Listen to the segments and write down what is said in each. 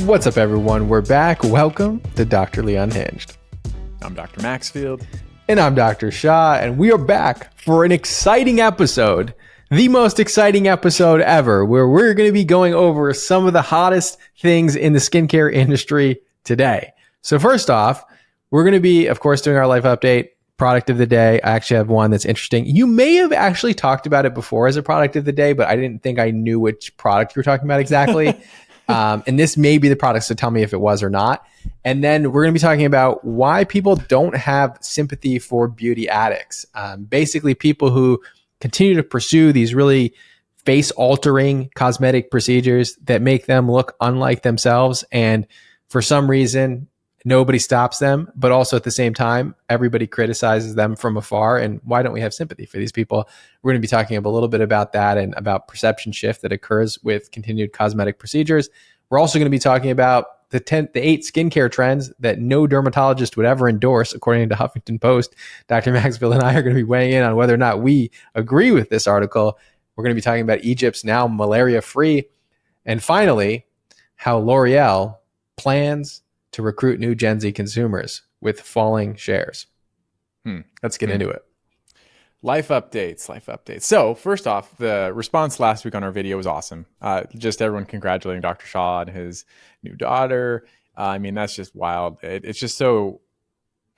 What's up, everyone? We're back. Welcome to Doctorly Unhinged. I'm Dr. Maxfield. And I'm Dr. Shah, and we are back for an exciting episode, the most exciting episode ever, where we're going to be going over some of the hottest things in the skincare industry today. So first off, we're going to be, of course, doing our life update, product of the day. I actually have one that's interesting. You may have actually talked about it before as a product of the day, but I didn't think I knew which product you were talking about exactly. And this may be the product, so tell me if it was or not. And then we're going to be talking about why people don't have sympathy for beauty addicts. Basically, people who continue to pursue these really face-altering cosmetic procedures that make them look unlike themselves. And for some reason, nobody stops them. But also at the same time, everybody criticizes them from afar. And why don't we have sympathy for these people? We're going to be talking a little bit about that and about perception shift that occurs with continued cosmetic procedures. We're also going to be talking about the 8 skincare trends that no dermatologist would ever endorse, according to Huffington Post. Dr. Maxfield and I are going to be weighing in on whether or not we agree with this article. We're going to be talking about Egypt's now malaria-free. And finally, how L'Oreal plans to recruit new Gen Z consumers with falling shares. Let's get into it. Life updates. So first off, the response last week on our video was awesome. Just everyone congratulating Dr. Shah on his new daughter. I mean, that's just wild. It's just so,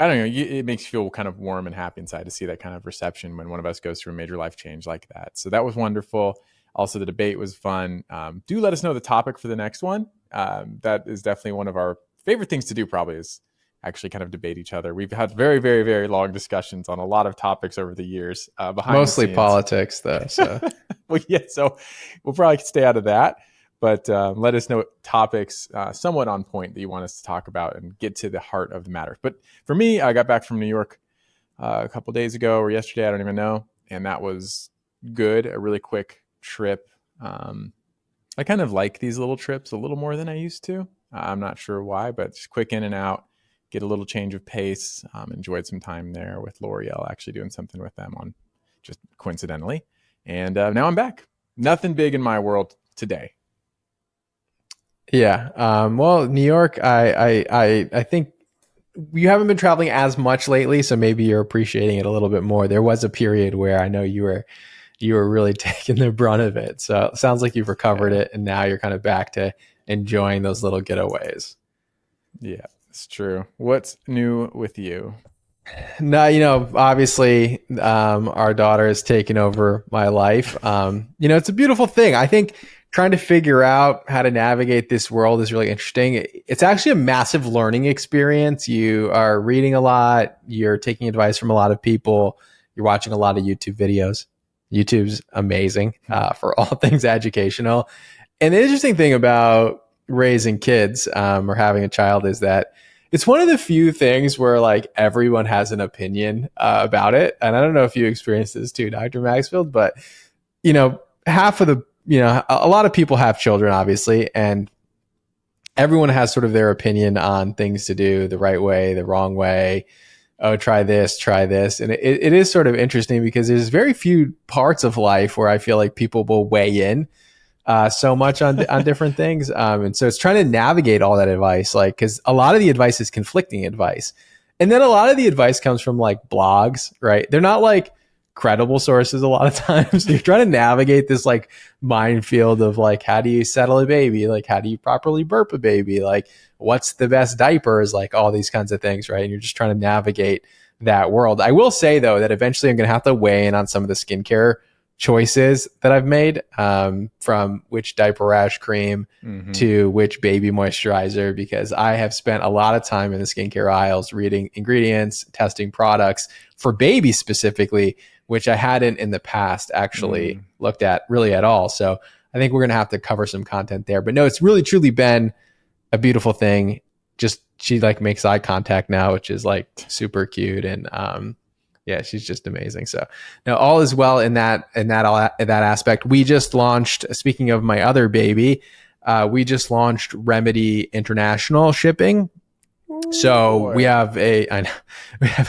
I don't know, it makes you feel kind of warm and happy inside to see that kind of reception when one of us goes through a major life change like that. So that was wonderful. Also, the debate was fun. Do let us know the topic for the next one. That is definitely one of our favorite things to do, probably, is actually kind of debate each other. We've had very, very, very long discussions on a lot of topics over the years. Mostly politics, though. So, well, yeah. So we'll probably stay out of that. But let us know topics somewhat on point that you want us to talk about and get to the heart of the matter. But for me, I got back from New York a couple days ago or yesterday, I don't even know, and that was good. A really quick trip. I kind of like these little trips a little more than I used to. I'm not sure why, but just quick in and out, get a little change of pace. Enjoyed some time there with L'Oreal, actually doing something with them on just coincidentally. And now I'm back. Nothing big in my world today. Yeah. Well, New York, I think you haven't been traveling as much lately, so maybe you're appreciating it a little bit more. There was a period where I know you were really taking the brunt of it. So it sounds like you've recovered it, and now you're kind of back to enjoying those little getaways. Yeah, it's true. What's new with you? No, obviously, our daughter has taken over my life. It's a beautiful thing. I think trying to figure out how to navigate this world is really interesting. It's actually a massive learning experience. You are reading a lot. You're taking advice from a lot of people. You're watching a lot of YouTube videos. YouTube's amazing for all things educational. And the interesting thing about raising kids or having a child is that it's one of the few things where like everyone has an opinion about it. And I don't know if you experienced this too, Dr. Maxfield, but half of the, a lot of people have children, obviously, and everyone has sort of their opinion on things to do the right way, the wrong way. Oh, try this. And it is sort of interesting because there's very few parts of life where I feel like people will weigh in so much on different things. And so it's trying to navigate all that advice, like, because a lot of the advice is conflicting advice. And then a lot of the advice comes from like blogs, right? They're not like credible sources a lot of times. You're trying to navigate this like minefield of like, how do you settle a baby? Like, how do you properly burp a baby? Like, what's the best diapers? Like all these kinds of things, right? And you're just trying to navigate that world. I will say though, that eventually I'm going to have to weigh in on some of the skincare choices that I've made, from which diaper rash cream to which baby moisturizer, because I have spent a lot of time in the skincare aisles reading ingredients, testing products for babies specifically, which I hadn't in the past actually looked at really at all. So I think we're going to have to cover some content there. But no, it's really truly been a beautiful thing. Just she like makes eye contact now, which is like super cute. And yeah, she's just amazing. So now all is well in that aspect. We just launched, speaking of my other baby, we just launched Remedy International shipping. So we have a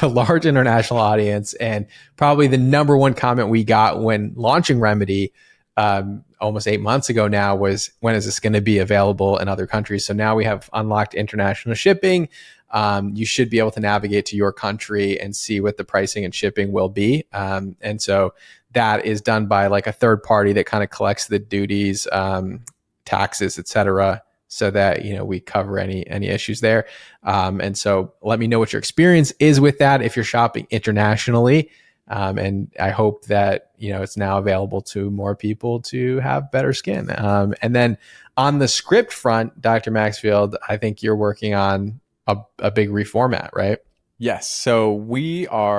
large international audience, and probably the number one comment we got when launching Remedy almost 8 months ago now was, when is this going to be available in other countries? So now we have unlocked international shipping. You should be able to navigate to your country and see what the pricing and shipping will be. And so that is done by like a third party that kind of collects the duties, taxes, et cetera, so that, you know, we cover any issues there. And so let me know what your experience is with that if you're shopping internationally. And I hope that, you know, it's now available to more people to have better skin. And then on the script front, Dr. Maxfield, I think you're working on a big reformat, right? Yes. So we are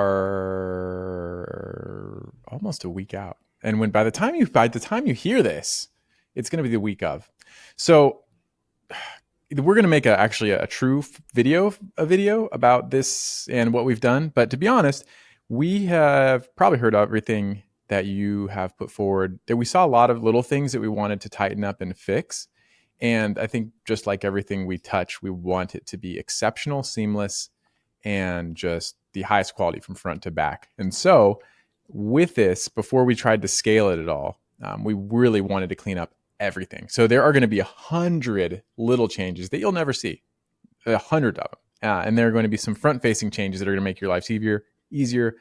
almost a week out. And by the time you hear this, it's going to be the week of. So we're going to make actually a true video about this and what we've done. But to be honest, we have probably heard everything that you have put forward. That we saw a lot of little things that we wanted to tighten up and fix. And I think just like everything we touch, we want it to be exceptional, seamless, and just the highest quality from front to back. And so with this, before we tried to scale it at all, we really wanted to clean up everything. So there are going to be 100 little changes that you'll never see, 100 of them. And there are going to be some front-facing changes that are going to make your life easier,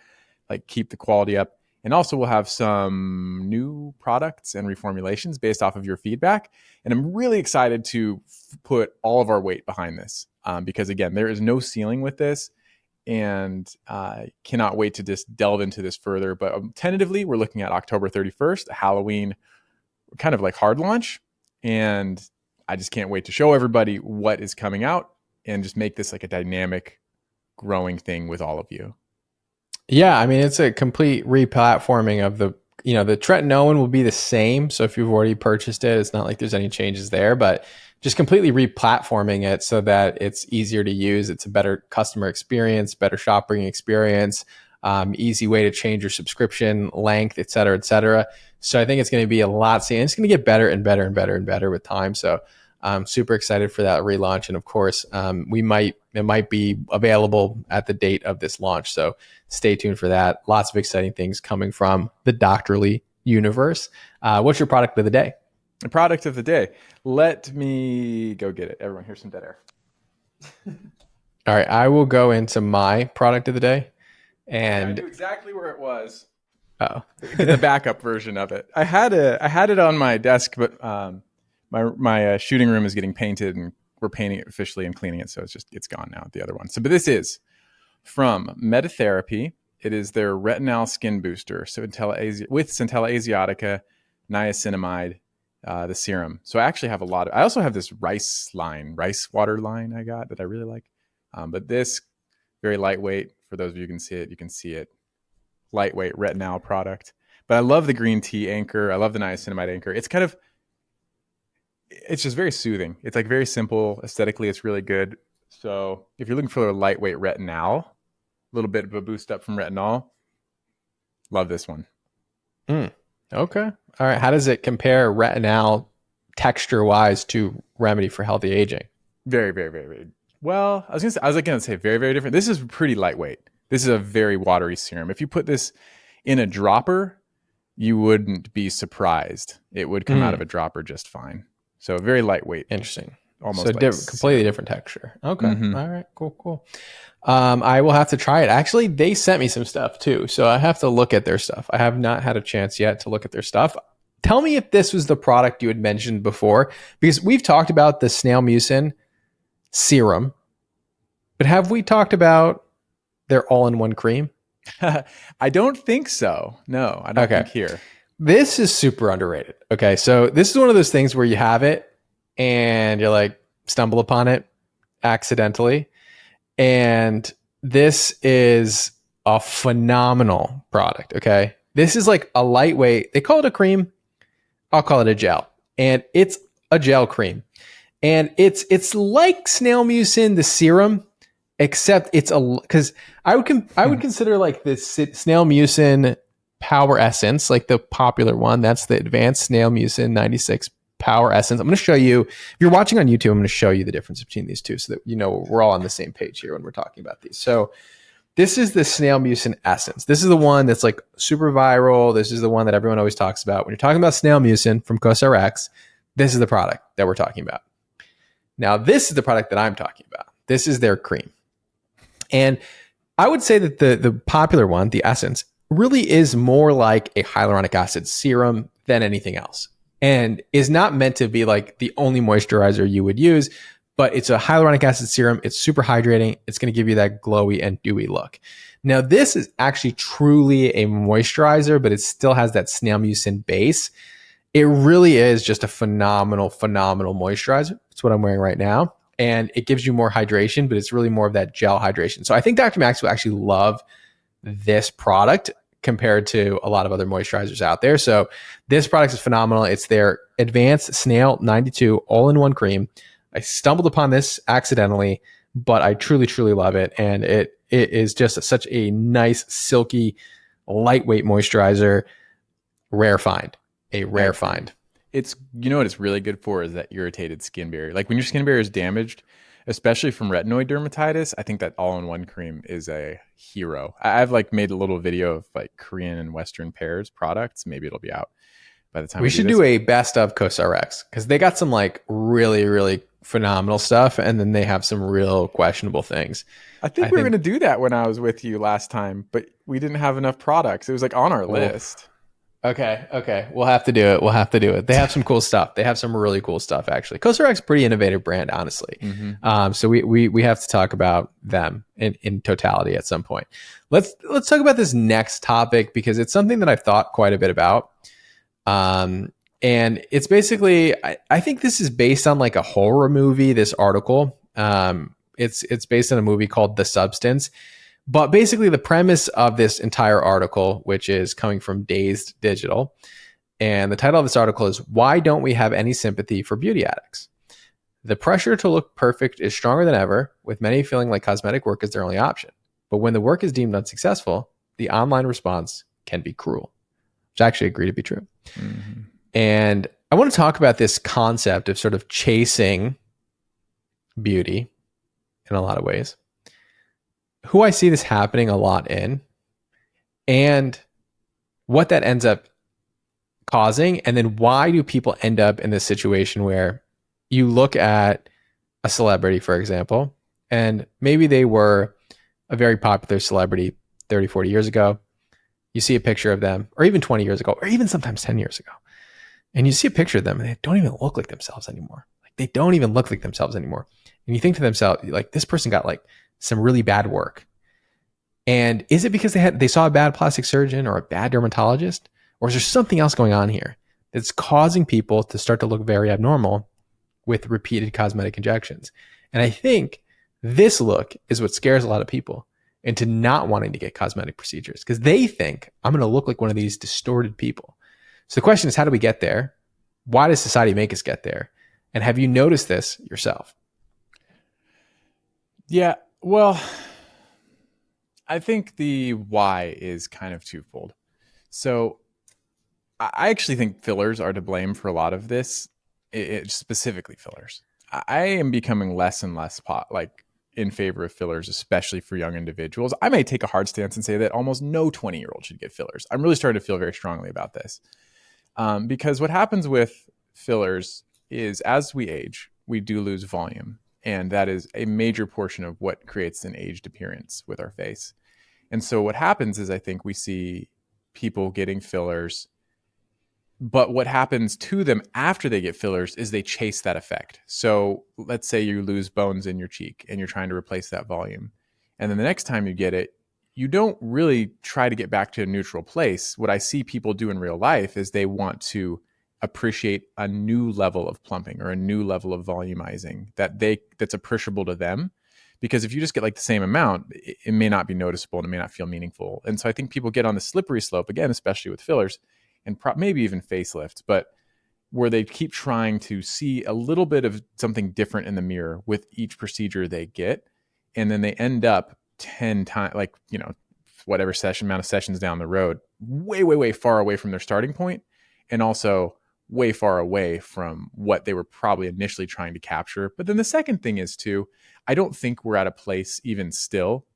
like keep the quality up. And also we'll have some new products and reformulations based off of your feedback. And I'm really excited to put all of our weight behind this because, again, there is no ceiling with this. And cannot wait to just delve into this further. But tentatively, we're looking at October 31st, Halloween, kind of like hard launch. And I just can't wait to show everybody what is coming out and just make this like a dynamic, growing thing with all of you. Yeah, I mean, it's a complete replatforming of the tretinoin will be the same. So if you've already purchased it, it's not like there's any changes there, but just completely replatforming it so that it's easier to use. It's a better customer experience, better shopping experience, easy way to change your subscription length, et cetera, et cetera. So I think it's going to be a lot. And it's going to get better and better and better and better with time. So I'm super excited for that relaunch. And of course, it might be available at the date of this launch. So stay tuned for that. Lots of exciting things coming from the Doctorly universe. What's your product of the day? The product of the day. Let me go get it. Everyone, here's some dead air. All right, I will go into my product of the day. And I knew exactly where it was. Oh, the backup version of it. I had it on my desk, but my shooting room is getting painted, and we're painting it officially and cleaning it, so it's gone now. The other one. So, but this is from Metatherapy. It is their retinal skin booster. So with Centella asiatica, niacinamide, the serum. So I actually have I also have this rice water line I got that I really like. But this very lightweight. For those of you who can see it. Lightweight retinal product. But I love the green tea anchor. I love the niacinamide anchor. It's just very soothing. It's like very simple. Aesthetically, it's really good. So if you're looking for a lightweight retinol, a little bit of a boost up from retinol, love this one. Okay. All right. How does it compare retinol texture wise to Remedy for Healthy Aging? Very, very, very, very. Well, I was gonna say very, very different. This is pretty lightweight. This is a very watery serum. If you put this in a dropper, you wouldn't be surprised. It would come out of a dropper just fine. So very lightweight. Interesting. Almost so like completely different texture. Okay. All right. Cool. I will have to try it. Actually, they sent me some stuff too, so I have to look at their stuff. I have not had a chance yet to look at their stuff. Tell me if this was the product you had mentioned before, because we've talked about the snail mucin serum, but have we talked about their all-in-one cream? I don't think so. No, I don't think here. This is super underrated. Okay, so this is one of those things where you have it and you're like, stumble upon it accidentally. And this is a phenomenal product, okay? This is like a lightweight, they call it a cream, I'll call it a gel. And it's a gel cream. And it's like snail mucin, the serum, except it's because I would consider like this snail mucin Power Essence, like the popular one. That's the advanced snail mucin 96 Power Essence. I'm going to show you, if you're watching on YouTube, I'm going to show you the difference between these two so that you know we're all on the same page here when we're talking about these. So This is the snail mucin essence. This is the one that's like super viral. This is the one that everyone always talks about. When you're talking about snail mucin from CosRX, this is the product that we're talking about. Now, this is the product that I'm talking about. This is their cream. And I would say that the popular one, the essence, really is more like a hyaluronic acid serum than anything else, and is not meant to be like the only moisturizer you would use, but it's a hyaluronic acid serum. It's super hydrating. It's going to give you that glowy and dewy look. Now, this is actually truly a moisturizer, but it still has that snail mucin base. It really is just a phenomenal, phenomenal moisturizer. It's what I'm wearing right now. And it gives you more hydration, but it's really more of that gel hydration. So I think Dr. Max will actually love this product compared to a lot of other moisturizers out there. So this product is phenomenal. It's their Advanced Snail 92 all-in-one cream. I stumbled upon this accidentally, but I truly, truly love it. And it is just such a nice, silky, lightweight moisturizer. Rare find. A rare find. It's, you know what it's really good for is that irritated skin barrier. Like when your skin barrier is damaged, especially from retinoid dermatitis, I think that all-in-one cream is a hero. I've like made a little video of like Korean and Western pairs products. Maybe it'll be out by the time We should do a best of CosRX because they got some like really, really phenomenal stuff, and then they have some real questionable things. I think we were going to do that when I was with you last time, but we didn't have enough products. It was like on our list. Okay. We'll have to do it. They have some cool stuff. They have some really cool stuff, actually. CosRX is a pretty innovative brand, honestly. Mm-hmm. So we have to talk about them in totality at some point. Let's talk about this next topic because it's something that I've thought quite a bit about. And it's basically, I think this is based on like a horror movie, this article. It's based on a movie called The Substance. But basically, the premise of this entire article, which is coming from Dazed Digital, and the title of this article is "Why Don't We Have Any Sympathy for Beauty Addicts?" The pressure to look perfect is stronger than ever, with many feeling like cosmetic work is their only option. But when the work is deemed unsuccessful, the online response can be cruel, which I actually agree to be true. Mm-hmm. And I want to talk about this concept of sort of chasing beauty in a lot of ways. Who I see this happening a lot in, and what that ends up causing, and then why do people end up in this situation where you look at a celebrity, for example, and maybe they were a very popular celebrity 30, 40 years ago. You see a picture of them, or even 20 years ago, or even sometimes 10 years ago, and you see a picture of them and they don't even look like themselves anymore. Like they don't even look like themselves anymore. And you think to themselves, like, this person got like some really bad work. And is it because they saw a bad plastic surgeon or a bad dermatologist? Or is there something else going on here that's causing people to start to look very abnormal with repeated cosmetic injections? And I think this look is what scares a lot of people into not wanting to get cosmetic procedures because they think I'm going to look like one of these distorted people. So the question is, how do we get there? Why does society make us get there? And have you noticed this yourself? Yeah, well, I think the why is kind of twofold. So I actually think fillers are to blame for a lot of this, specifically fillers. I am becoming less and less in favor of fillers, especially for young individuals. I may take a hard stance and say that almost no 20-year-old should get fillers. I'm really starting to feel very strongly about this. Because what happens with fillers is as we age, we do lose volume. And that is a major portion of what creates an aged appearance with our face. And so what happens is I think we see people getting fillers, but what happens to them after they get fillers is they chase that effect. So let's say you lose bones in your cheek and you're trying to replace that volume. And then the next time you get it, you don't really try to get back to a neutral place. What I see people do in real life is they want to appreciate a new level of plumping or a new level of volumizing that's appreciable to them. Because if you just get like the same amount, it may not be noticeable and it may not feel meaningful. And so I think people get on the slippery slope, again, especially with fillers and maybe even facelifts, but where they keep trying to see a little bit of something different in the mirror with each procedure they get. And then they end up 10 times, like, whatever amount of sessions down the road, way, way, way far away from their starting point. And also way far away from what they were probably initially trying to capture. But then the second thing is too, I don't think we're at a place even still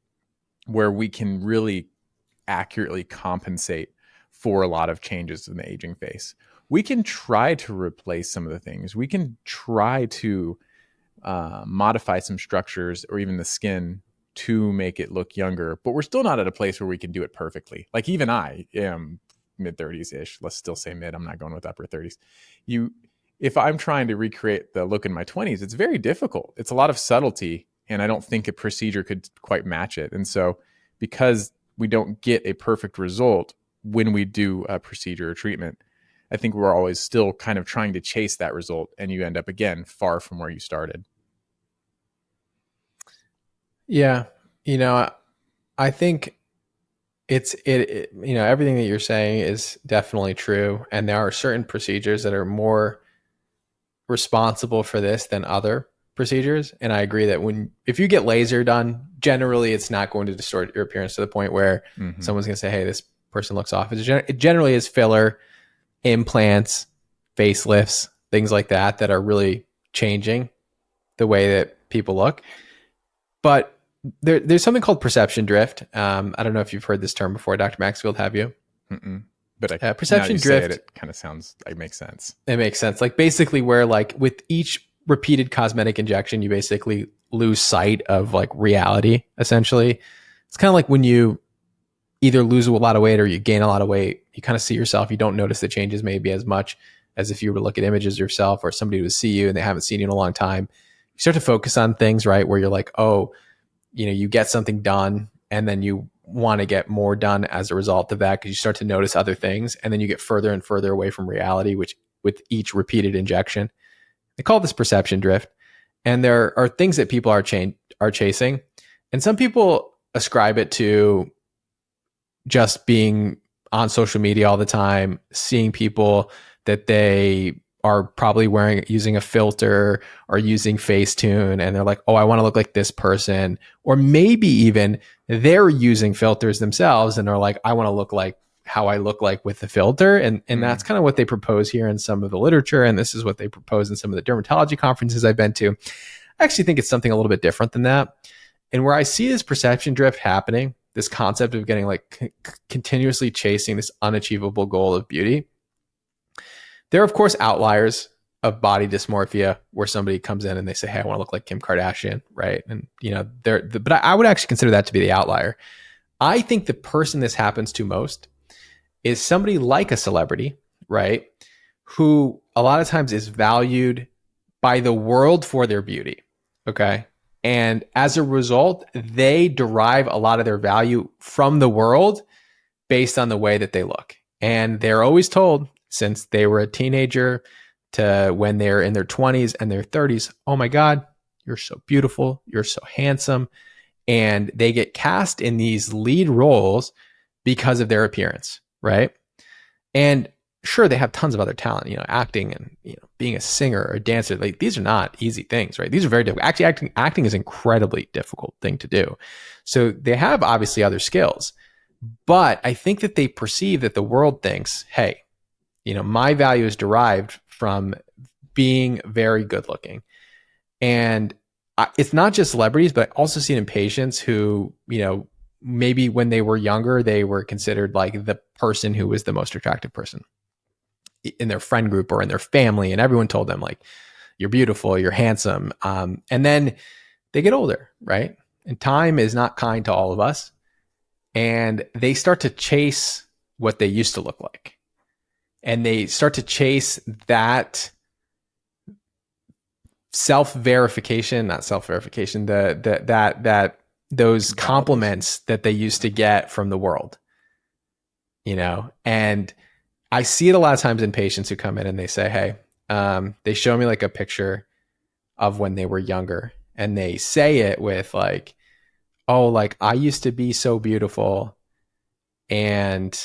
where we can really accurately compensate for a lot of changes in the aging face. We can try to replace some of the things. We can try to modify some structures or even the skin to make it look younger, but we're still not at a place where we can do it perfectly. Like even I am mid 30s ish. Let's still say mid. I'm not going with upper 30s. You, if I'm trying to recreate the look in my 20s, it's very difficult. It's a lot of subtlety, and I don't think a procedure could quite match it. And so, because we don't get a perfect result when we do a procedure or treatment, I think we're always still kind of trying to chase that result, and you end up again far from where you started. Yeah. You know, I think everything that you're saying is definitely true. And there are certain procedures that are more responsible for this than other procedures. And I agree that if you get laser done, generally it's not going to distort your appearance to the point where Mm-hmm. someone's going to say, hey, this person looks off. It generally is filler, implants, facelifts, things like that are really changing the way that people look. But there's something called perception drift. I don't know if you've heard this term before, Dr. Maxfield, have you? Mm-mm. But now that Perception you say it, drift, it kind of sounds like makes sense. it makes sense. Like basically where like with each repeated cosmetic injection, you basically lose sight of like reality, essentially. It's kind of like when you either lose a lot of weight or you gain a lot of weight, you kind of see yourself. You don't notice the changes maybe as much as if you were to look at images of yourself, or somebody would see you and they haven't seen you in a long time. You start to focus on things, right? Where you're like, oh, you get something done and then you want to get more done as a result of that because you start to notice other things, and then you get further and further away from reality, which with each repeated injection. They call this perception drift. And there are things that people are chasing. And some people ascribe it to just being on social media all the time, seeing people that they are probably using a filter or using Facetune, and they're like, oh, I want to look like this person. Or maybe even they're using filters themselves and are like, I want to look like how I look like with the filter. And that's kind of what they propose here in some of the literature. And this is what they propose in some of the dermatology conferences I've been to. I actually think it's something a little bit different than that. And where I see this perception drift happening, this concept of getting like continuously chasing this unachievable goal of beauty, there are of course outliers of body dysmorphia where somebody comes in and they say, hey, I want to look like Kim Kardashian, right? And but I would actually consider that to be the outlier. I think the person this happens to most is somebody like a celebrity, right? Who a lot of times is valued by the world for their beauty. Okay. And as a result, they derive a lot of their value from the world based on the way that they look. And they're always told since they were a teenager to when they're in their 20s and their 30s, oh my God, you're so beautiful. You're so handsome. And they get cast in these lead roles because of their appearance, right? And sure, they have tons of other talent, acting and being a singer or a dancer. Like these are not easy things, right? These are very difficult. Actually, acting is an incredibly difficult thing to do. So they have obviously other skills, but I think that they perceive that the world thinks, hey, my value is derived from being very good looking. And it's not just celebrities, but I also see it in patients who, maybe when they were younger, they were considered like the person who was the most attractive person in their friend group or in their family. And everyone told them like, you're beautiful, you're handsome. And then they get older, right? And time is not kind to all of us. And they start to chase what they used to look like. And they start to chase that self-verification, not self-verification, that those compliments that they used to get from the world, and I see it a lot of times in patients who come in and they say, hey, they show me like a picture of when they were younger, and they say it with like, oh, like I used to be so beautiful, and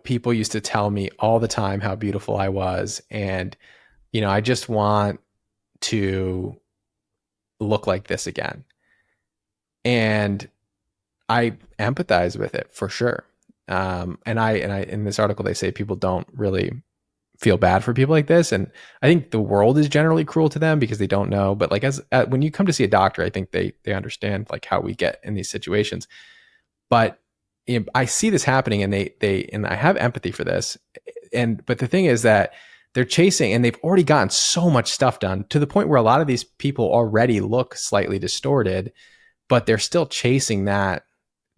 people used to tell me all the time how beautiful I was, and I just want to look like this again. And I empathize with it for sure. And I in this article they say people don't really feel bad for people like this. And I think the world is generally cruel to them because they don't know. But like when you come to see a doctor, I think they understand like how we get in these situations. But I see this happening, and and I have empathy for this. But the thing is that they're chasing, and they've already gotten so much stuff done to the point where a lot of these people already look slightly distorted, but they're still chasing that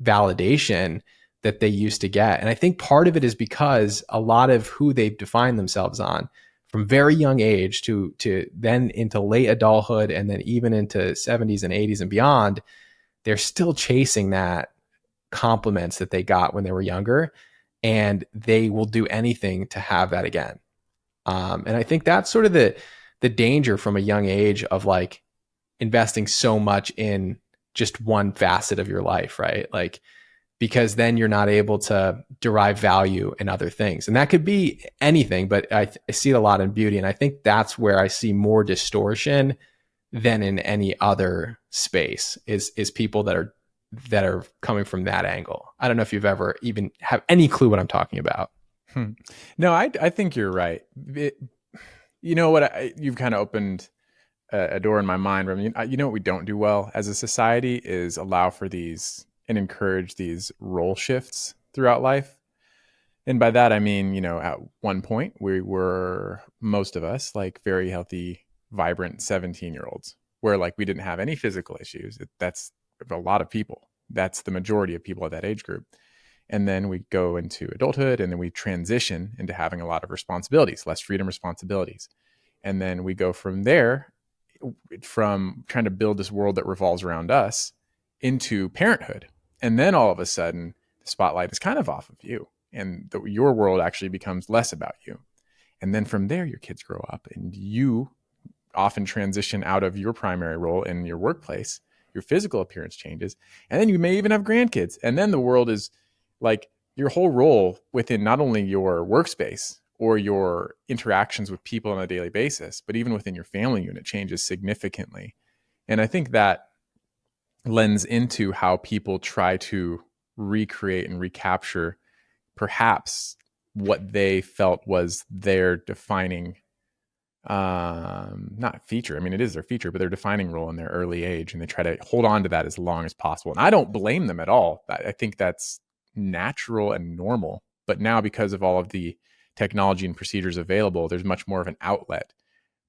validation that they used to get. And I think part of it is because a lot of who they've defined themselves on from very young age to then into late adulthood and then even into 70s and 80s and beyond, they're still chasing that compliments that they got when they were younger, and they will do anything to have that again. And I think that's sort of the danger from a young age of like investing so much in just one facet of your life, right? Like, because then you're not able to derive value in other things. And that could be anything, but I see it a lot in beauty. And I think that's where I see more distortion than in any other space is people that are coming from that angle. I don't know if you've ever even have any clue what I'm talking about. No, I think you're right. You know what? You've kind of opened a door in my mind. I mean, you know what we don't do well as a society is allow for these and encourage these role shifts throughout life. And by that, I mean, you know, at one point we were, most of us, like very healthy, vibrant 17-year-olds where like we didn't have any physical issues. That's a lot of people. That's the majority of people at that age group. And then we go into adulthood, and then we transition into having a lot of responsibilities, less freedom responsibilities. And then we go from there, from trying to build this world that revolves around us into parenthood. And then all of a sudden, the spotlight is kind of off of you, and your world actually becomes less about you. And then from there, your kids grow up, and you often transition out of your primary role in your workplace. Your physical appearance changes, and then you may even have grandkids. And then the world is like your whole role within not only your workspace or your interactions with people on a daily basis, but even within your family unit changes significantly. And I think that lends into how people try to recreate and recapture perhaps what they felt was their defining not feature. I mean, it is their feature, but their defining role in their early age, and they try to hold on to that as long as possible. And I don't blame them at all. I think that's natural and normal. But now, because of all of the technology and procedures available, there's much more of an outlet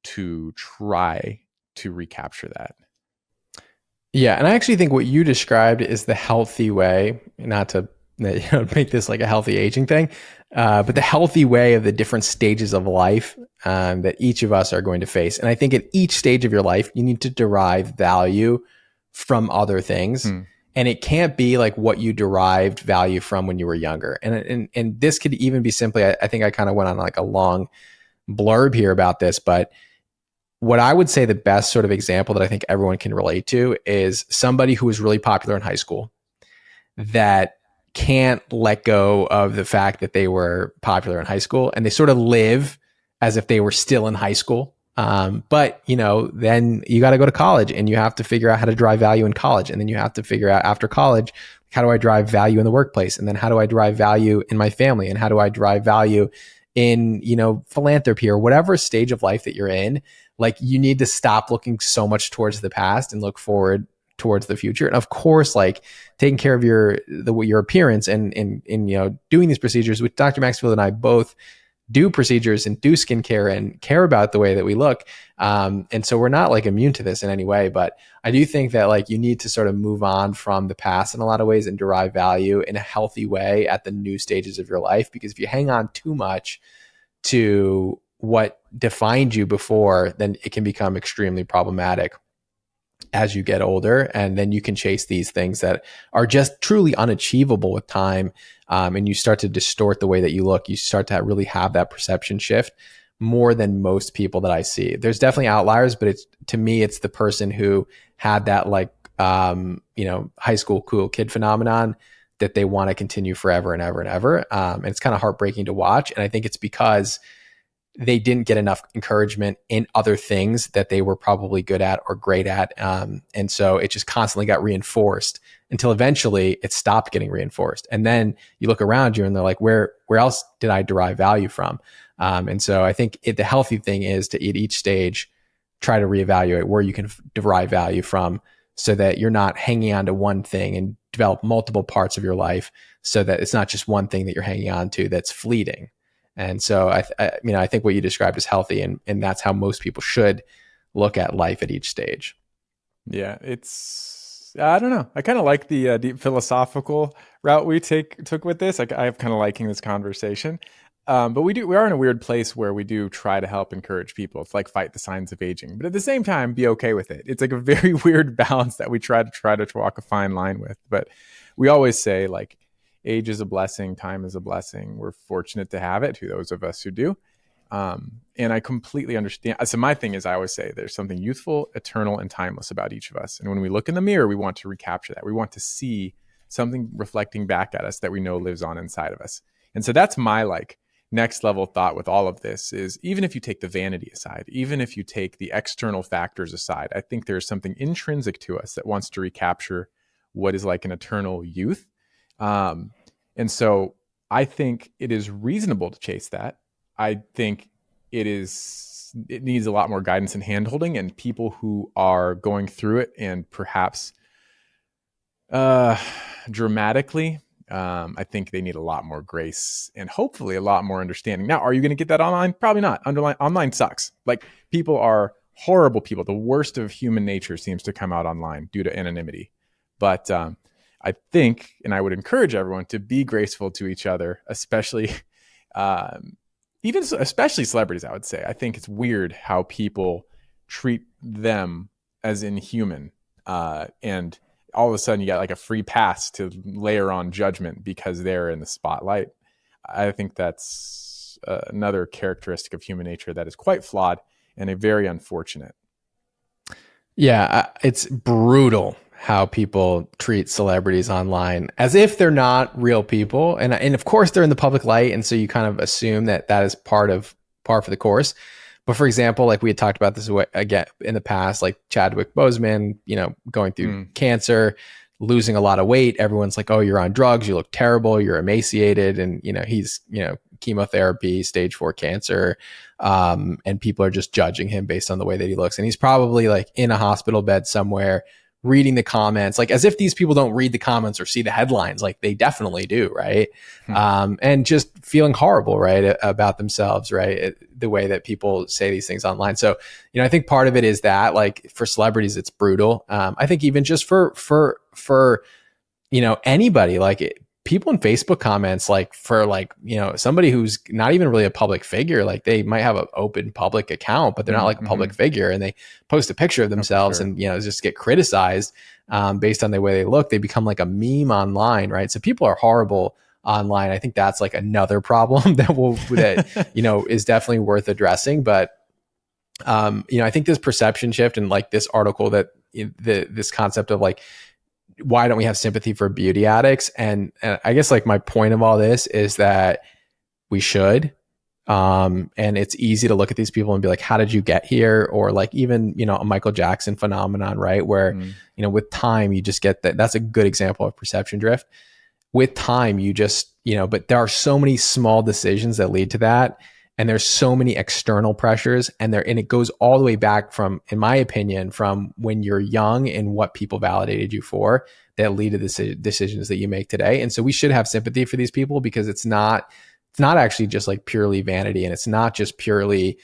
to try to recapture that. Yeah, and I actually think what you described is the healthy way, not to make this like a healthy aging thing, but the healthy way of the different stages of life that each of us are going to face. And I think at each stage of your life, you need to derive value from other things. And it can't be like what you derived value from when you were younger. And this could even be simply, I think I kind of went on like a long blurb here about this, but what I would say the best sort of example that I think everyone can relate to is somebody who was really popular in high school that can't let go of the fact that they were popular in high school, and they sort of live as if they were still in high school. But then you got to go to college, and you have to figure out how to drive value in college. And then you have to figure out after college, how do I drive value in the workplace? And then how do I drive value in my family? And how do I drive value in, philanthropy or whatever stage of life that you're in? Like, you need to stop looking so much towards the past and look forward towards the future. And of course, like taking care of your appearance and doing these procedures, which Dr. Maxfield and I both do procedures and do skincare and care about the way that we look. And so we're not like immune to this in any way, but I do think that like you need to sort of move on from the past in a lot of ways and derive value in a healthy way at the new stages of your life. Because if you hang on too much to what defined you before, then it can become extremely problematic as you get older. And then you can chase these things that are just truly unachievable with time. And you start to distort the way that you look. You start to really have that perception shift more than most people that I see. There's definitely outliers, but to me, it's the person who had that like, high school cool kid phenomenon that they want to continue forever and ever and ever. And it's kind of heartbreaking to watch. And I think it's because they didn't get enough encouragement in other things that they were probably good at or great at. And so it just constantly got reinforced until eventually it stopped getting reinforced. And then you look around you and they're like, where else did I derive value from? And so I think the healthy thing is to at each stage try to reevaluate where you can derive value from, so that you're not hanging on to one thing and develop multiple parts of your life, so that it's not just one thing that you're hanging on to that's fleeting. And so I think what you described is healthy, and that's how most people should look at life at each stage. Yeah, I don't know. I kind of like the deep philosophical route we took with this. I'm kind of liking this conversation. But we are in a weird place where we do try to help encourage people to like fight the signs of aging, but at the same time be okay with it. It's like a very weird balance that we try to walk a fine line with. But we always say like age is a blessing, time is a blessing. We're fortunate to have it, to those of us who do. And I completely understand. So my thing is, I always say there's something youthful, eternal, and timeless about each of us. And when we look in the mirror, we want to recapture that. We want to see something reflecting back at us that we know lives on inside of us. And so that's my like next level thought with all of this is, even if you take the vanity aside, even if you take the external factors aside, I think there's something intrinsic to us that wants to recapture what is like an eternal youth. And so I think it is reasonable to chase that. I think it needs a lot more guidance and handholding, and people who are going through it and perhaps dramatically, I think they need a lot more grace and hopefully a lot more understanding. Now, are you going to get that online? Probably not. Online sucks. Like, people are horrible people. The worst of human nature seems to come out online due to anonymity. But I think, and I would encourage everyone to be graceful to each other, especially especially celebrities. I would say I think it's weird how people treat them as inhuman, and all of a sudden you got like a free pass to layer on judgment because they're in the spotlight. I think that's another characteristic of human nature that is quite flawed and a very unfortunate. Yeah, it's brutal how people treat celebrities online as if they're not real people, and of course they're in the public light, and so you kind of assume that that is par for the course. But for example, like we had talked about this again in the past, like Chadwick Boseman, going through cancer, losing a lot of weight. Everyone's like, "Oh, you're on drugs. You look terrible. You're emaciated," and he's chemotherapy, stage 4 cancer, and people are just judging him based on the way that he looks. And he's probably like in a hospital bed somewhere, reading the comments, like as if these people don't read the comments or see the headlines, like they definitely do, right? And just feeling horrible, right, about themselves, right? The way that people say these things online. So, I think part of it is that, like, for celebrities, it's brutal. I think even just for anybody, like people in Facebook comments, like for somebody who's not even really a public figure, like they might have an open public account, but they're not like a public figure, and they post a picture of themselves and just get criticized based on the way they look. They become like a meme online, right? So people are horrible online. I think that's like another problem that is definitely worth addressing. But I think this perception shift and like this article, that this concept of like, why don't we have sympathy for beauty addicts? And I guess like my point of all this is that we should. And it's easy to look at these people and be like, how did you get here? Or like even, a Michael Jackson phenomenon, right? Where, with time, you just get that. That's a good example of perception drift. With time, you just, but there are so many small decisions that lead to that. And there's so many external pressures, and it goes all the way back from, in my opinion, from when you're young and what people validated you for, that lead to the decisions that you make today. And so we should have sympathy for these people, because it's not actually just like purely vanity, and it's not just purely,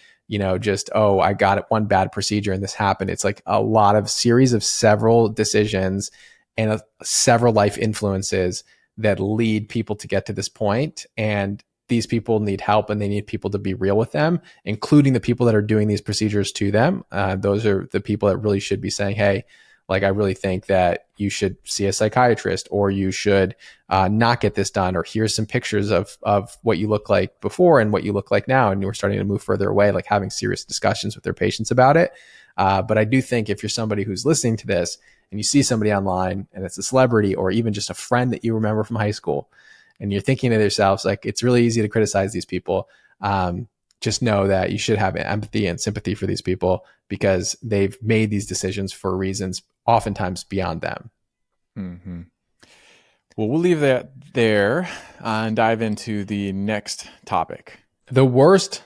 just, oh, I got one bad procedure and this happened. It's like a lot of series of several decisions and several life influences that lead people to get to this point. And these people need help, and they need people to be real with them, including the people that are doing these procedures to them. Those are the people that really should be saying, hey, like, I really think that you should see a psychiatrist, or you should not get this done, or here's some pictures of what you look like before and what you look like now. And we're starting to move further away, like having serious discussions with their patients about it. But I do think if you're somebody who's listening to this and you see somebody online and it's a celebrity, or even just a friend that you remember from high school, and you're thinking to yourselves, like, it's really easy to criticize these people, just know that you should have empathy and sympathy for these people, because they've made these decisions for reasons oftentimes beyond them. Mm-hmm. Well, we'll leave that there and dive into the next topic. The worst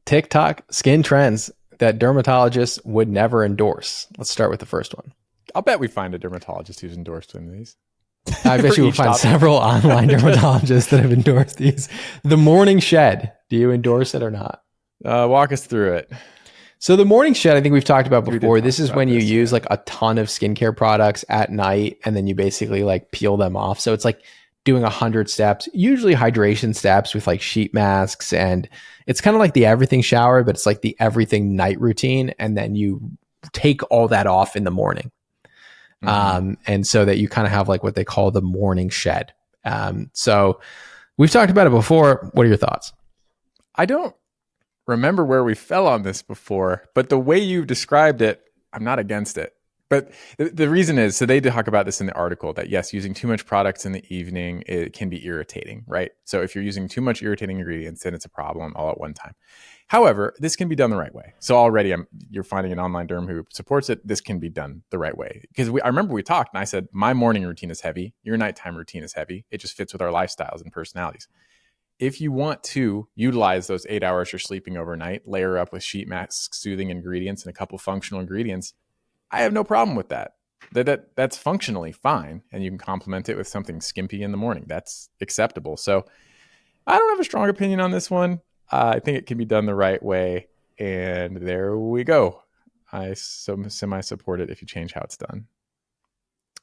TikTok skin trends that dermatologists would never endorse. Let's start with the first one. I'll bet we find a dermatologist who's endorsed one of these. I bet For you will each find topic. several online dermatologists that have endorsed these. The morning shed. Do you endorse it or not? Walk us through it. So the morning shed, I think we've talked about We did before. talk This is about when you this, use yeah. like a ton of skincare products at night and then you basically like peel them off. So it's like doing 100 steps, usually hydration steps with like sheet masks. And it's kind of like the everything shower, but it's like the everything night routine. And then you take all that off in the morning. And so that you kind of have like what they call the morning shed. So we've talked about it before. What are your thoughts? I don't remember where we fell on this before, but the way you described it, I'm not against it. But the reason is, so they talk about this in the article that yes, using too much products in the evening, it can be irritating, right? So if you're using too much irritating ingredients, then it's a problem all at one time. However, this can be done the right way. So already you're finding an online derm who supports it. This can be done the right way. Because I remember we talked and I said, my morning routine is heavy. Your nighttime routine is heavy. It just fits with our lifestyles and personalities. If you want to utilize those 8 hours you're sleeping overnight, layer up with sheet mask soothing ingredients and a couple functional ingredients, I have no problem with that. That's functionally fine. And you can complement it with something skimpy in the morning. That's acceptable. So I don't have a strong opinion on this one. I think it can be done the right way. And there we go. I semi support it if you change how it's done.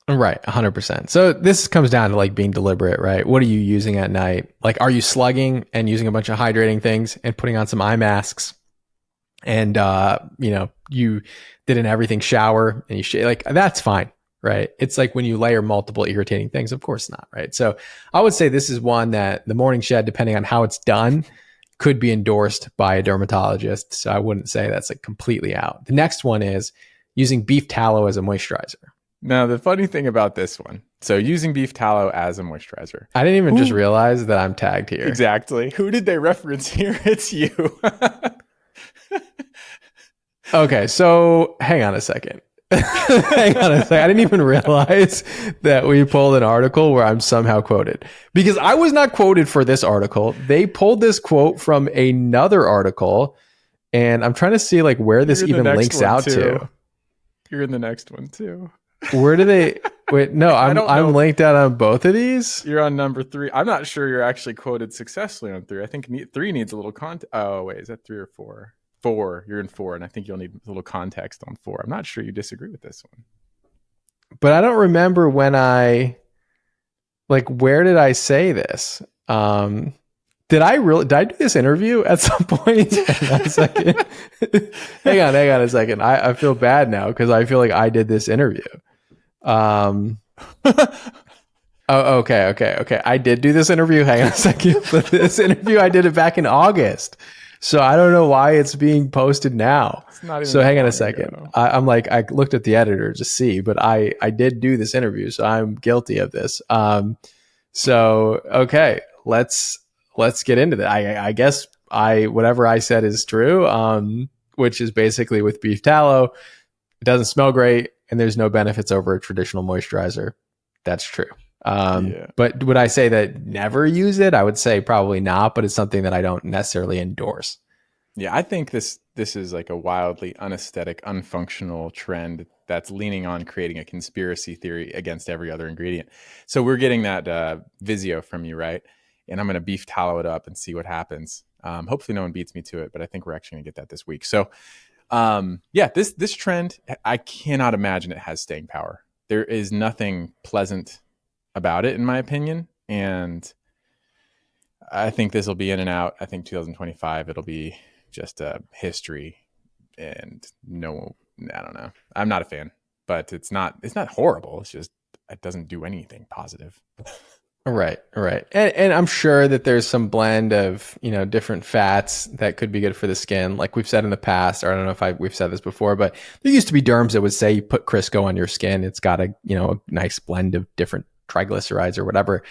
Right, 100%. So this comes down to like being deliberate, right? What are you using at night? Like, are you slugging and using a bunch of hydrating things and putting on some eye masks? And you did an everything shower and like that's fine, right? It's like when you layer multiple irritating things, of course not, right? So I would say this is one that the morning shed, depending on how it's done, could be endorsed by a dermatologist. So I wouldn't say that's like completely out. The next one is using beef tallow as a moisturizer. Now, the funny thing about this one, so using beef tallow as a moisturizer. I didn't even just realize that I'm tagged here. Exactly. Who did they reference here? It's you. Okay, so hang on a second. Hang on a second. I didn't even realize that we pulled an article where I'm somehow quoted because I was not quoted for this article. They pulled this quote from another article, and I'm trying to see like where this even links out to. You're in the next one too. Where do they? Wait, no, I'm linked out on both of these. You're on number 3. I'm not sure you're actually quoted successfully on 3. I think 3 needs a little context. Oh wait, is that 3 or 4? 4. You're in 4, and I think you'll need a little context on 4. I'm not sure you disagree with this one, but I don't remember when I like. Where did I say this? Did I do this interview at some point? Hang on a second. hang on a second. I feel bad now because I feel like I did this interview. Oh, okay. I did do this interview. Hang on a second. But this interview, I did it back in August. So I don't know why it's being posted now. So hang on a second. I looked at the editor to see, but I did do this interview, so I'm guilty of this. So okay, let's get into that. I guess whatever I said is true. Which is basically with beef tallow, it doesn't smell great, and there's no benefits over a traditional moisturizer. That's true. But would I say that never use it? I would say probably not, but it's something that I don't necessarily endorse. Yeah, I think this is like a wildly unaesthetic, unfunctional trend that's leaning on creating a conspiracy theory against every other ingredient. So we're getting that Vizio from you, right? And I'm going to beef tallow it up and see what happens. Hopefully no one beats me to it, but I think we're actually going to get that this week. So this trend, I cannot imagine it has staying power. There is nothing pleasant about it, in my opinion. And I think this will be in and out. I think 2025, it'll be just a history. And I don't know. I'm not a fan, but it's not horrible. It's just, it doesn't do anything positive. Right. And I'm sure that there's some blend of, different fats that could be good for the skin. Like we've said in the past, or I don't know if we've said this before, but there used to be derms that would say you put Crisco on your skin. It's got a nice blend of different triglycerides or whatever.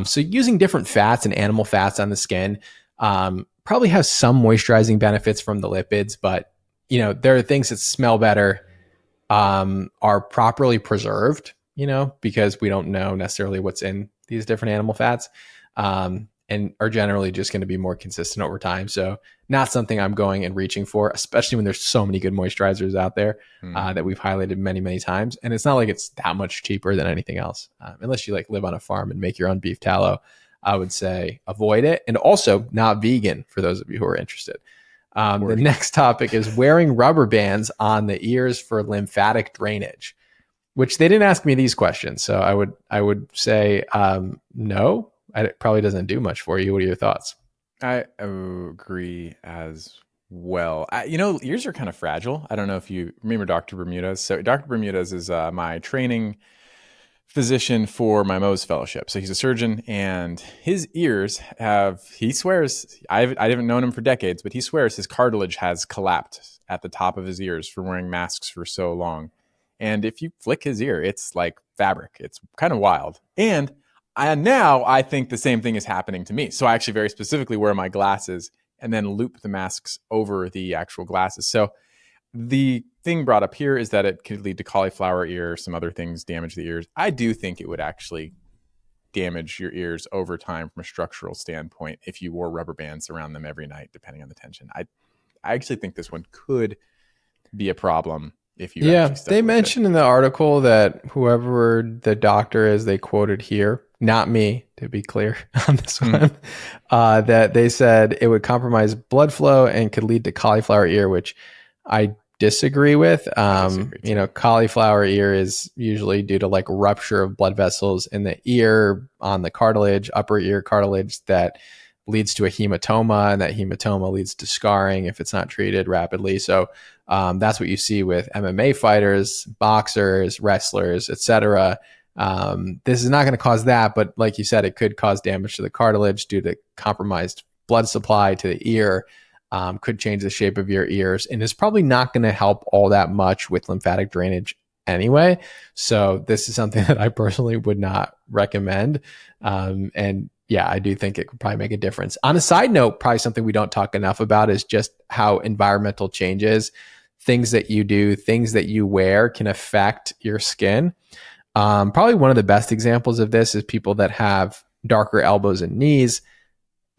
So using different fats and animal fats on the skin probably has some moisturizing benefits from the lipids, but there are things that smell better, are properly preserved, because we don't know necessarily what's in these different animal fats. and are generally just going to be more consistent over time. So not something I'm going and reaching for, especially when there's so many good moisturizers out there that Mm-hmm. we've highlighted many, many times. And it's not like it's that much cheaper than anything else, unless you like live on a farm and make your own beef tallow. I would say avoid it, and also not vegan for those of you who are interested. The Word. next topic is wearing rubber bands on the ears for lymphatic drainage, which they didn't ask me these questions. So I would say no. It probably doesn't do much for you. What are your thoughts? I agree as well. Ears are kind of fragile. I don't know if you remember Dr. Bermudez. So Dr. Bermudez is my training physician for my Mohs fellowship. So he's a surgeon, and his ears have, he swears, I haven't known him for decades, but he swears his cartilage has collapsed at the top of his ears for wearing masks for so long. And if you flick his ear, it's like fabric. It's kind of wild. And now I think the same thing is happening to me. So I actually very specifically wear my glasses and then loop the masks over the actual glasses. So the thing brought up here is that it could lead to cauliflower ear, some other things damage the ears. I do think it would actually damage your ears over time from a structural standpoint if you wore rubber bands around them every night, depending on the tension. I actually think this one could be a problem if you actually Yeah, stuck they with it. mentioned in the article that whoever the doctor is, they quoted here, not me, to be clear on this one, that they said it would compromise blood flow and could lead to cauliflower ear, which I disagree with. I disagree too. Cauliflower ear is usually due to like rupture of blood vessels in the ear on the cartilage, upper ear cartilage, that leads to a hematoma, and that hematoma leads to scarring if it's not treated rapidly. So that's what you see with MMA fighters, boxers, wrestlers, etc. This is not going to cause that, but like you said, it could cause damage to the cartilage due to compromised blood supply to the ear. Could change the shape of your ears, and is probably not going to help all that much with lymphatic drainage anyway. So this is something that I personally would not recommend. And yeah, I do think it could probably make a difference. On a side note, probably something we don't talk enough about is just how environmental changes, things that you do, things that you wear can affect your skin. Probably one of the best examples of this is people that have darker elbows and knees.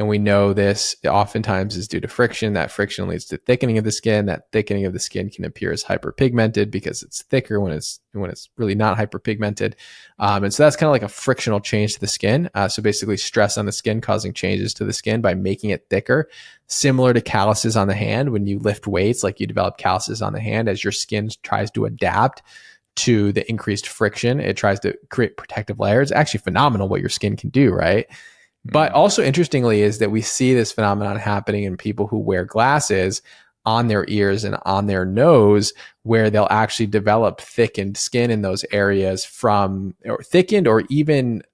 And we know this oftentimes is due to friction. That friction leads to thickening of the skin. That thickening of the skin can appear as hyperpigmented because it's thicker when it's really not hyperpigmented. And so that's kind of like a frictional change to the skin. So basically stress on the skin causing changes to the skin by making it thicker, similar to calluses on the hand. When you lift weights, like you develop calluses on the hand as your skin tries to adapt to the increased friction. It tries to create protective layers. It's actually phenomenal what your skin can do, right? But also interestingly is that we see this phenomenon happening in people who wear glasses on their ears and on their nose, where they'll actually develop thickened skin in those areas from, or thickened or even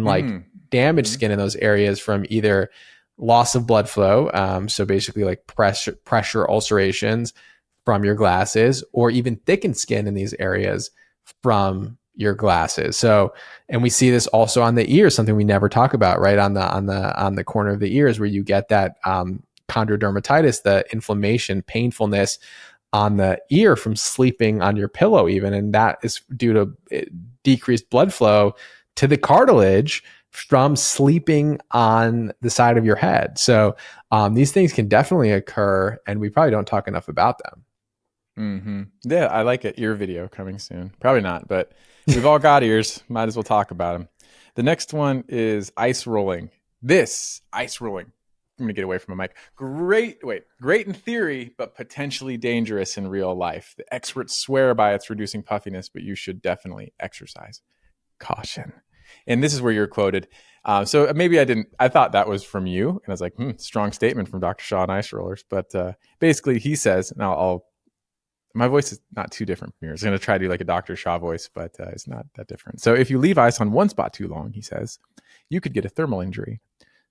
like damaged skin in those areas from either loss of blood flow. So basically like pressure ulcerations from your glasses, or even thickened skin in these areas from your glasses. So, and we see this also on the ears, something we never talk about, right? On the corner of the ears, where you get that chondrodermatitis, the inflammation, painfulness on the ear from sleeping on your pillow, even, and that is due to decreased blood flow to the cartilage from sleeping on the side of your head. So these things can definitely occur, and we probably don't talk enough about them. Yeah, I like it. Ear video coming soon. Probably not, but we've all got ears. Might as well talk about them. The next one is ice rolling. This ice rolling. I'm going to get away from a mic. Great in theory, but potentially dangerous in real life. The experts swear by its reducing puffiness, but you should definitely exercise caution. And this is where you're quoted. So maybe I thought that was from you. And I was like, strong statement from Dr. Shaw on ice rollers. But basically he says, and my voice is not too different from yours. I'm going to try to do like a Dr. Shaw voice, but it's not that different. So if you leave ice on one spot too long, he says, you could get a thermal injury.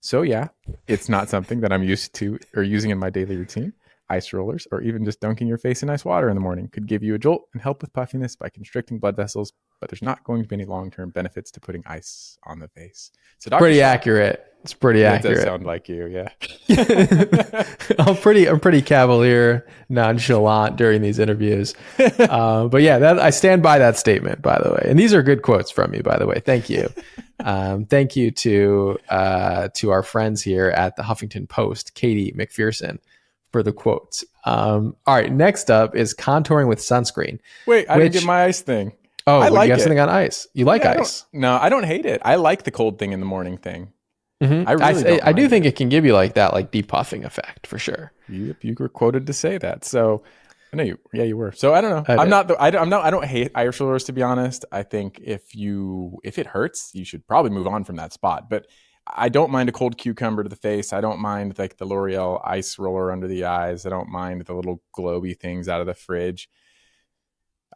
So yeah, it's not something that I'm used to or using in my daily routine. ice rollers, or even just dunking your face in ice water in the morning could give you a jolt and help with puffiness by constricting blood vessels, but there's not going to be any long-term benefits to putting ice on the face. So Dr. Pretty Shaw, accurate. It's pretty that does accurate. sound like you, yeah. I'm pretty cavalier, nonchalant during these interviews. But yeah, I stand by that statement, by the way. And these are good quotes from you, by the way. Thank you. Thank you to our friends here at the Huffington Post, Katie McPherson, for the quotes. All right, next up is contouring with sunscreen. Wait, I didn't get my ice thing. Oh, I like you have it. something on ice. You like ice? No, I don't hate it. I like the cold thing in the morning thing. Mm-hmm. I do think it can give you like that, like depuffing effect for sure. You were quoted to say that, so I know you. Yeah, you were. So I don't know. I don't hate ice rollers, to be honest. I think if it hurts, you should probably move on from that spot. But I don't mind a cold cucumber to the face. I don't mind like the L'Oreal ice roller under the eyes. I don't mind the little globy things out of the fridge.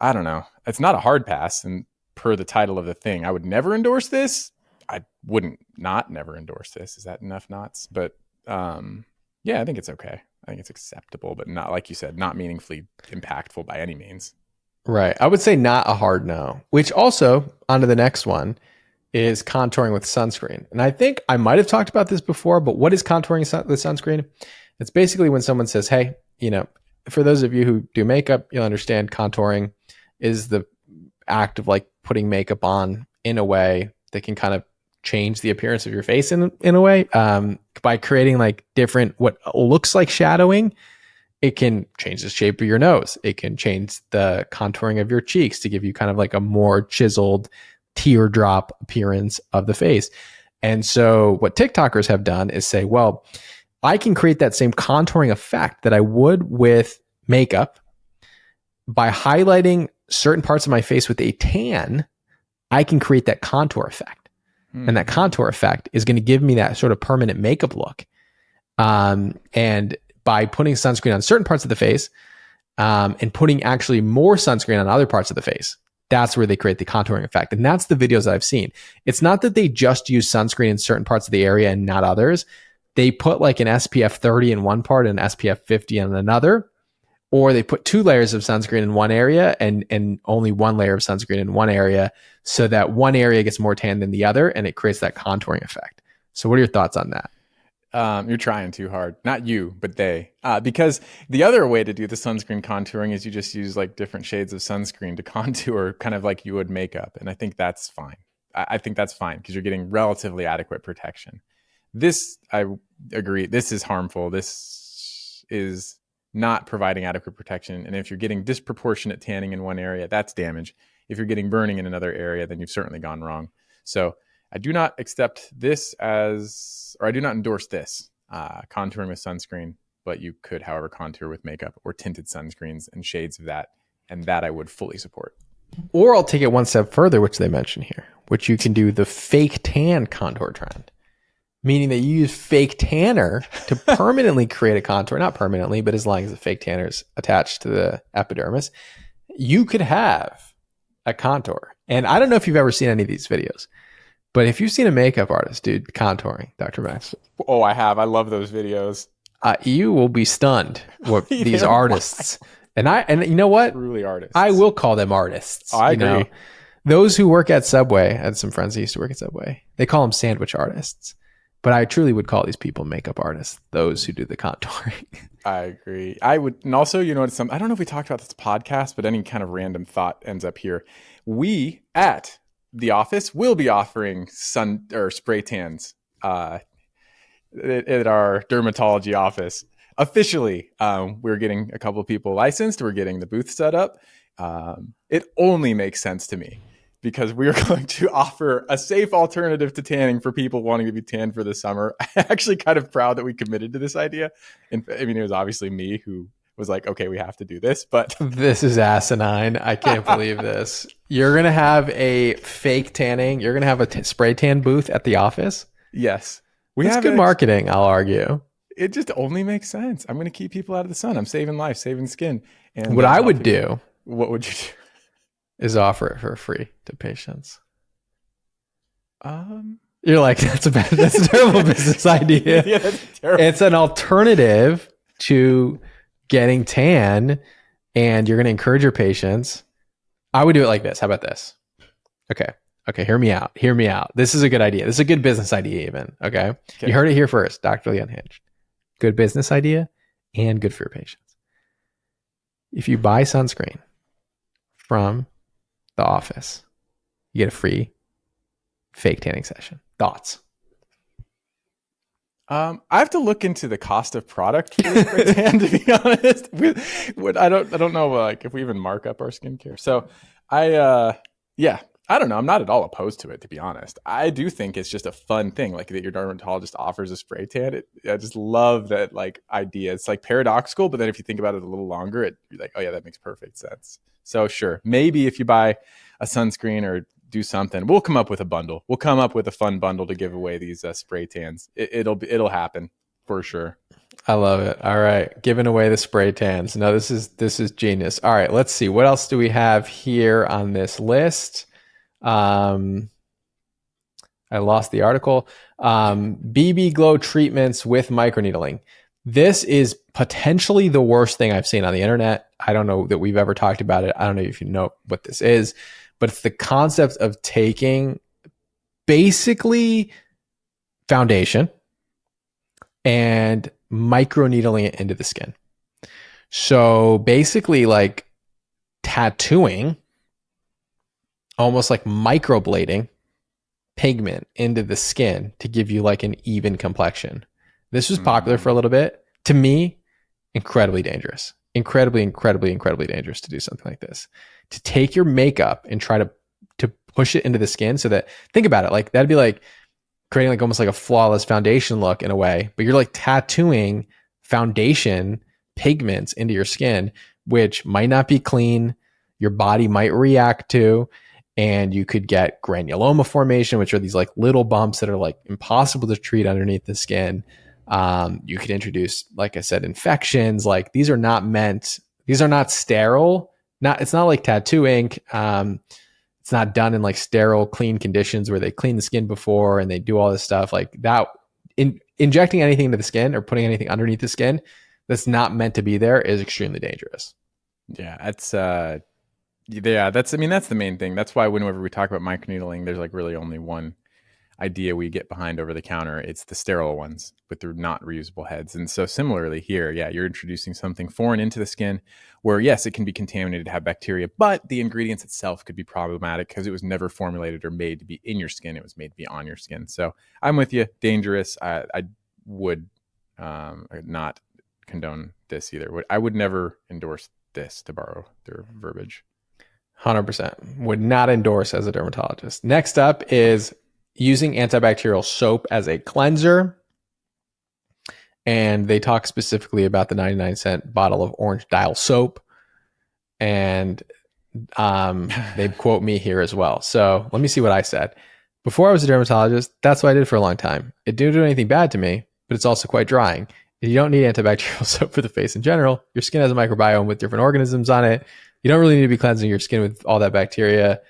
I don't know. It's not a hard pass, and per the title of the thing, I would never endorse this. I wouldn't never endorse this. Is that enough knots? But yeah, I think it's okay. I think it's acceptable, but not, like you said, not meaningfully impactful by any means. Right. I would say not a hard no, which also onto the next one is contouring with sunscreen. And I think I might have talked about this before, but what is contouring with sunscreen? It's basically when someone says, hey, for those of you who do makeup, you'll understand contouring is the act of like putting makeup on in a way that can kind of change the appearance of your face in a way, by creating like different, what looks like shadowing. It can change the shape of your nose. It can change the contouring of your cheeks to give you kind of like a more chiseled teardrop appearance of the face. And so what TikTokers have done is say, well, I can create that same contouring effect that I would with makeup by highlighting certain parts of my face with a tan. I can create that contour effect. And that contour effect is going to give me that sort of permanent makeup look. And by putting sunscreen on certain parts of the face, and putting actually more sunscreen on other parts of the face, that's where they create the contouring effect. And that's the videos that I've seen. It's not that they just use sunscreen in certain parts of the area and not others. They put like an SPF 30 in one part and an SPF 50 in another, or they put 2 layers of sunscreen in one area and only 1 layer of sunscreen in one area, so that one area gets more tan than the other, and it creates that contouring effect. So what are your thoughts on that? You're trying too hard. Not you, but they. Because the other way to do the sunscreen contouring is you just use like different shades of sunscreen to contour, kind of like you would makeup. And I think that's fine. I think that's fine because you're getting relatively adequate protection. This, I agree, this is harmful. This is not providing adequate protection. And if you're getting disproportionate tanning in one area, that's damage. If you're getting burning in another area, then you've certainly gone wrong. So I do not accept this I do not endorse this, contouring with sunscreen, but you could, however, contour with makeup or tinted sunscreens and shades of that. And that I would fully support. Or I'll take it one step further, which they mention here, which you can do the fake tan contour trend. Meaning that you use fake tanner to permanently create a contour. Not permanently, but as long as the fake tanner is attached to the epidermis, you could have a contour. And I don't know if you've ever seen any of these videos, but if you've seen a makeup artist, dude, contouring, Dr. Max. Oh, I have. I love those videos. You will be stunned what these artists. And you know what? Truly artists. I will call them artists. Oh, I agree. Those who work at Subway, I had some friends that used to work at Subway. They call them sandwich artists. But I truly would call these people makeup artists, those who do the contouring. I agree. I would, and also, I don't know if we talked about this podcast, but any kind of random thought ends up here. We at the office will be offering sun or spray tans at our dermatology office. Officially, we're getting a couple of people licensed. We're getting the booth set up. It only makes sense to me, because we are going to offer a safe alternative to tanning for people wanting to be tanned for the summer. I'm actually kind of proud that we committed to this idea. And I mean, it was obviously me who was like, okay, we have to do this, but this is asinine. I can't believe this. You're going to have a fake tanning. You're going to have a spray tan booth at the office. Yes. That's good marketing, I'll argue. It just only makes sense. I'm going to keep people out of the sun. I'm saving life, saving skin. And what I would do. What would you do? Is offer it for free to patients. You're like, that's a terrible business idea. Yeah, that's terrible. It's an alternative to getting tan and you're going to encourage your patients, I would do it like this. How about this? Okay. Okay. Hear me out. Hear me out. This is a good idea. This is a good business idea, even. Okay. You Okay. heard it here first. Dr. Lee Unhinged. Good business idea and good for your patients. If you buy sunscreen from the office, you get a free fake tanning session. Thoughts? I have to look into the cost of product for the spray tan, to be honest. I don't know like if we even mark up our skincare. So yeah, I don't know. I'm not at all opposed to it, to be honest. I do think it's just a fun thing, like that your dermatologist offers a spray tan. I just love that like idea. It's like paradoxical, but then if you think about it a little longer, you're like, oh yeah, that makes perfect sense. So sure, maybe if you buy a sunscreen or do something, we'll come up with a bundle. We'll come up with a fun bundle to give away these spray tans. It'll happen for sure. I love it. All right, giving away the spray tans. No, this is genius. All right, let's see what else do we have here on this list. I lost the article. BB glow treatments with microneedling. This is potentially the worst thing I've seen on the internet. I don't know that we've ever talked about it. I don't know if you know what this is, but it's the concept of taking basically foundation and microneedling it into the skin. So basically like tattooing, almost like microblading pigment into the skin to give you like an even complexion. This was popular for a little bit. To me, incredibly dangerous. Incredibly dangerous to do something like this. To take your makeup and try to push it into the skin so that, think about it, like that'd be like creating like almost like a flawless foundation look in a way, but you're like tattooing foundation pigments into your skin, which might not be clean. Your body might react to, and you could get granuloma formation, which are these like little bumps that are like impossible to treat underneath the skin. You could introduce, like I said, infections. Like these are not sterile. It's not like tattoo ink. It's not done in like sterile, clean conditions where they clean the skin before and they do all this stuff like that. Injecting anything into the skin or putting anything underneath the skin that's not meant to be there is extremely dangerous. Yeah, that's I mean, that's the main thing. That's why whenever we talk about microneedling, there's like really only one idea we get behind over the counter. It's the sterile ones with the not reusable heads. And so similarly here, yeah, you're introducing something foreign into the skin where yes, it can be contaminated, have bacteria, but the ingredients itself could be problematic because it was never formulated or made to be in your skin. It was made to be on your skin. So I'm with you. Dangerous. I would not condone this either. I would never endorse this, to borrow their verbiage. 100%. Would not endorse as a dermatologist. Next up is using antibacterial soap as a cleanser. And they talk specifically about the 99-cent bottle of orange dial soap. And they quote me here as well. So let me see what I said. Before I was a dermatologist, that's what I did for a long time. It didn't do anything bad to me, but it's also quite drying. You don't need antibacterial soap for the face in general. Your skin has a microbiome with different organisms on it. You don't really need to be cleansing your skin with all that bacteria,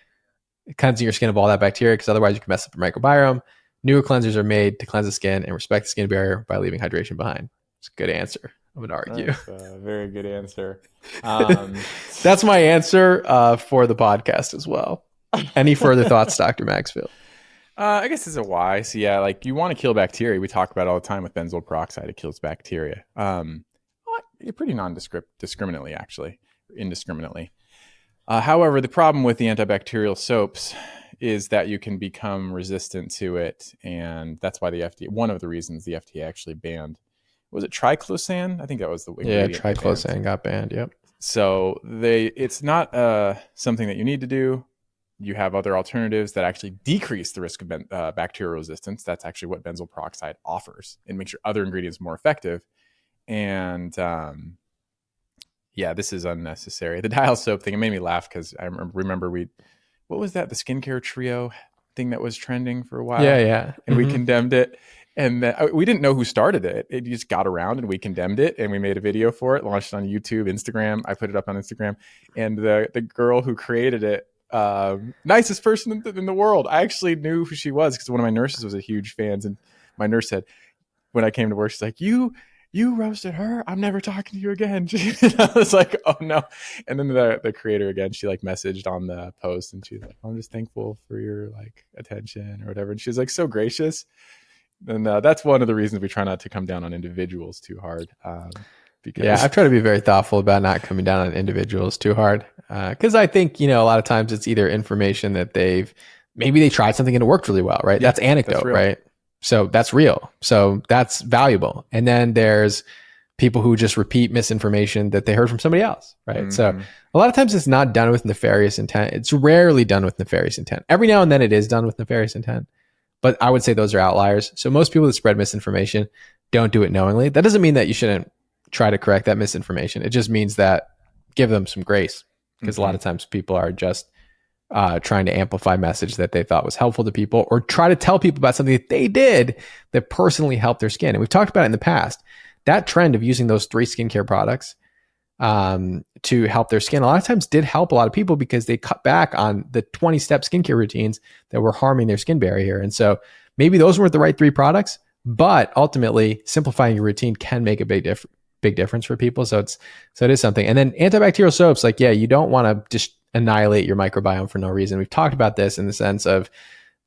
cleansing your skin of all that bacteria, because otherwise you can mess up your microbiome. Newer cleansers are made to cleanse the skin and respect the skin barrier by leaving hydration behind. It's a good answer, I would argue. That's a very good answer. That's my answer for the podcast as well. Any further thoughts, Dr. Maxfield? I guess it's a why. So yeah, like you want to kill bacteria. We talk about it all the time with benzoyl peroxide. It kills bacteria. Pretty non-discriminately, actually, indiscriminately. However, the problem with the antibacterial soaps is that you can become resistant to it, and that's why the FDA. One of the reasons the FDA actually banned, was it triclosan? I think that was the ingredient. Yeah, triclosan got banned. Yep. So it's not something that you need to do. You have other alternatives that actually decrease the risk of bacterial resistance. That's actually what benzoyl peroxide offers and makes your other ingredients more effective. And yeah, this is unnecessary. The dial soap thing, it made me laugh because I remember what was that? The skincare trio thing that was trending for a while. Yeah. And we condemned it. And we didn't know who started it. It just got around and we condemned it. And we made a video for it, launched it on YouTube, Instagram. I put it up on Instagram. And the girl who created it, nicest person in the world. I actually knew who she was because one of my nurses was a huge fan. And my nurse said, when I came to work, she's like, you you roasted her. I'm never talking to you again. I was like, oh no. And then the creator again, she like messaged on the post and she's like, I'm just thankful for your like attention or whatever. And she's like so gracious. And that's one of the reasons we try not to come down on individuals too hard. Yeah, Because I've tried to be very thoughtful about not coming down on individuals too hard. Because I think, a lot of times it's either information that maybe they tried something and it worked really well, right? yeah, That's that's anecdote, real. right? So that's real. So that's valuable. And then there's people who just repeat misinformation that they heard from somebody else, right? So Mm-hmm. a lot of times it's not done with nefarious intent. It's rarely done with nefarious intent. Every now and then it is done with nefarious intent, but I would say those are outliers. So most people that spread misinformation don't do it knowingly. That doesn't mean that you shouldn't try to correct that misinformation. It just means that give them some grace, because a lot Mm-hmm. of times people are just trying to amplify message that they thought was helpful to people, or try to tell people about something that they did that personally helped their skin. And we've talked about it in the past. That trend of using those 3 skincare products to help their skin a lot of times did help a lot of people, because they cut back on the 20-step skincare routines that were harming their skin barrier. And so maybe those weren't the right 3 products, but ultimately simplifying your routine can make a big difference for people. So it is something. And then antibacterial soaps, like, yeah, you don't want to just annihilate your microbiome for no reason. We've talked about this in the sense of,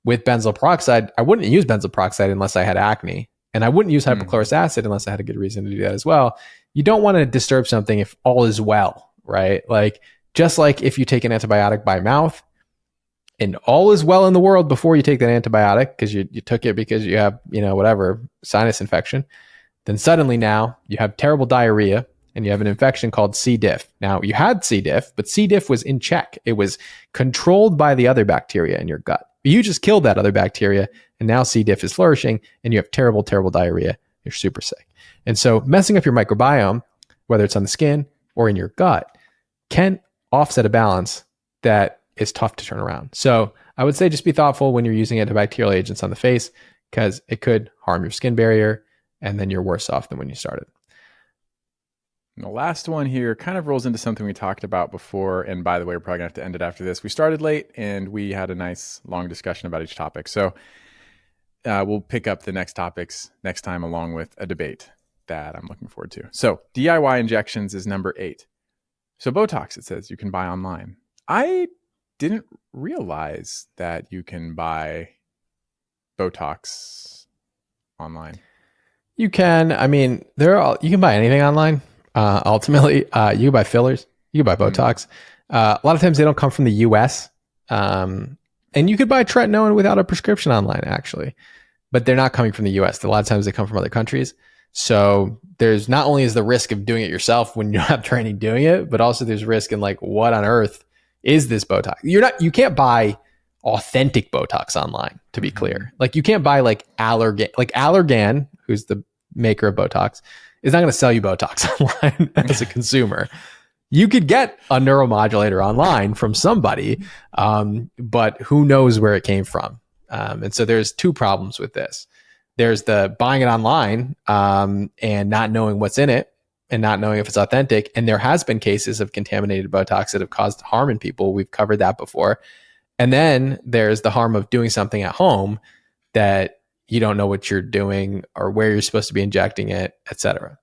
with benzoyl peroxide, I wouldn't use benzoyl peroxide unless I had acne. And I wouldn't use Mm-hmm. hypochlorous acid unless I had a good reason to do that as well. You don't want to disturb something if all is well, right? Like, just like if you take an antibiotic by mouth and all is well in the world before you take that antibiotic, because you took it because you have, whatever, sinus infection, then suddenly now you have terrible diarrhea and you have an infection called C. diff. Now, you had C. diff, but C. diff was in check. It was controlled by the other bacteria in your gut. You just killed that other bacteria, and now C. diff is flourishing, and you have terrible, terrible diarrhea. You're super sick. And so messing up your microbiome, whether it's on the skin or in your gut, can offset a balance that is tough to turn around. So I would say just be thoughtful when you're using antibacterial agents on the face, because it could harm your skin barrier, and then you're worse off than when you started. And the last one here kind of rolls into something we talked about before. And by the way, we're probably going to have to end it after this. We started late and we had a nice long discussion about each topic. So we'll pick up the next topics next time, along with a debate that I'm looking forward to. So DIY injections is number 8. So Botox, it says you can buy online. I didn't realize that you can buy Botox online. You can, I mean, you can buy anything online. Ultimately, you can buy fillers, you can buy Botox. A lot of times they don't come from the US. And you could buy tretinoin without a prescription online, actually, but they're not coming from the US. A lot of times they come from other countries. So there's not only is the risk of doing it yourself when you don't have training doing it, but also there's risk in, like, what on earth is this Botox? You can't buy authentic Botox online, to be clear. Like, you can't buy like Allergan, who's the maker of Botox, is not going to sell you Botox online as a consumer. You could get a neuromodulator online from somebody, but who knows where it came from. And so there's 2 problems with this. There's the buying it online and not knowing what's in it and not knowing if it's authentic. And there has been cases of contaminated Botox that have caused harm in people. We've covered that before. And then there's the harm of doing something at home that you don't know what you're doing or where you're supposed to be injecting it, et cetera.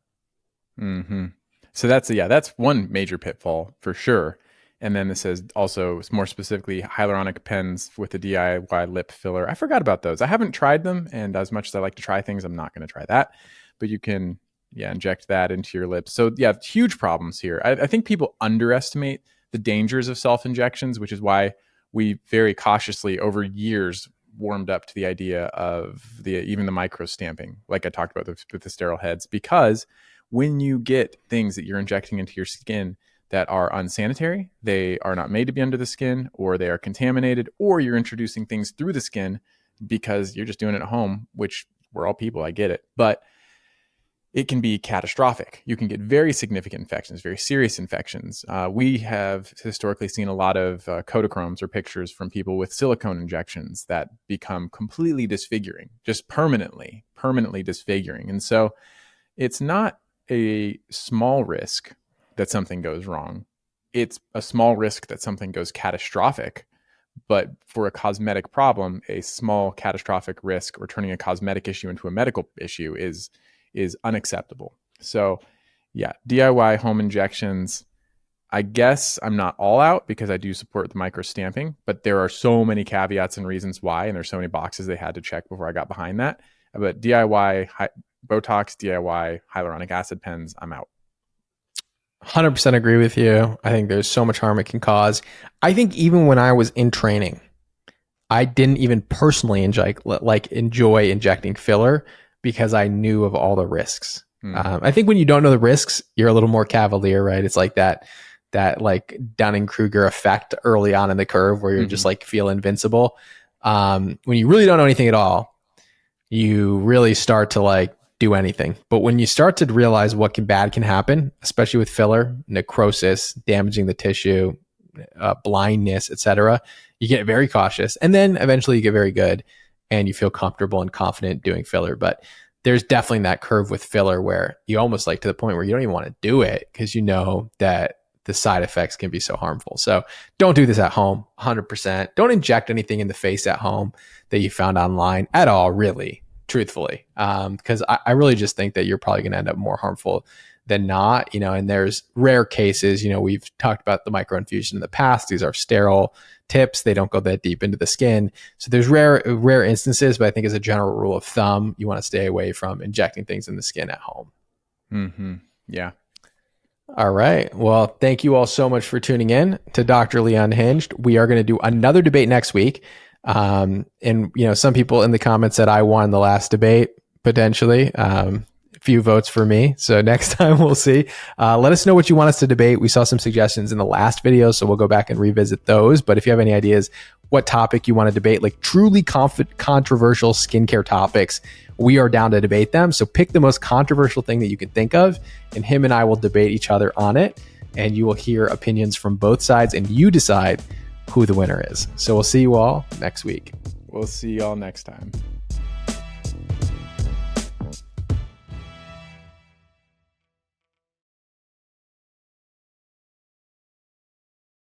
Mm-hmm. So that's one major pitfall for sure. And then this says also more specifically hyaluronic pens with the DIY lip filler. I forgot about those. I haven't tried them, and as much as I like to try things, I'm not going to try that. But you can, inject that into your lips. So huge problems here. I think people underestimate the dangers of self-injections, which is why we very cautiously over years warmed up to the idea of even the micro stamping, like I talked about with the sterile heads, because when you get things that you're injecting into your skin that are unsanitary, they are not made to be under the skin, or they are contaminated, or you're introducing things through the skin because you're just doing it at home, which we're all people, I get it. But it can be catastrophic. You can get very significant infections, very serious infections. We have historically seen a lot of Kodachromes or pictures from people with silicone injections that become completely disfiguring, just permanently disfiguring. And so it's not a small risk that something goes wrong. It's a small risk that something goes catastrophic. But for a cosmetic problem, a small catastrophic risk or turning a cosmetic issue into a medical issue is unacceptable. So yeah, DIY home injections. I guess I'm not all out because I do support the micro stamping, but there are so many caveats and reasons why, and there's so many boxes they had to check before I got behind that. But DIY Botox, DIY hyaluronic acid pens, I'm out. 100% agree with you. I think there's so much harm it can cause. I think even when I was in training, I didn't even personally enjoy injecting filler because I knew of all the risks. I think when you don't know the risks, you're a little more cavalier, right? It's like that like Dunning-Kruger effect early on in the curve where you're just like feel invincible. When you really don't know anything at all, you really start to like do anything. But when you start to realize what bad can happen, especially with filler, necrosis, damaging the tissue, blindness, etc., you get very cautious, and then eventually you get very good, and you feel comfortable and confident doing filler. But there's definitely that curve with filler where you almost like to the point where you don't even want to do it because you know that the side effects can be so harmful. So don't do this at home, 100%. Don't inject anything in the face at home that you found online at all, really, truthfully. Because I really just think that you're probably going to end up more harmful than not, and there's rare cases, we've talked about the microinfusion in the past. These are sterile tips. They don't go that deep into the skin. So there's rare instances, but I think as a general rule of thumb, you want to stay away from injecting things in the skin at home. Yeah. All right. Well, thank you all so much for tuning in to Dr. Lee Unhinged. We are going to do another debate next week. And, some people in the comments said I won the last debate, potentially. Few votes for me. So next time we'll see. Let us know what you want us to debate. We saw some suggestions in the last video, so we'll go back and revisit those. But if you have any ideas what topic you want to debate, like truly controversial skincare topics, we are down to debate them. So pick the most controversial thing that you can think of, and him and I will debate each other on it. And you will hear opinions from both sides, and you decide who the winner is. So we'll see you all next week. We'll see y'all next time.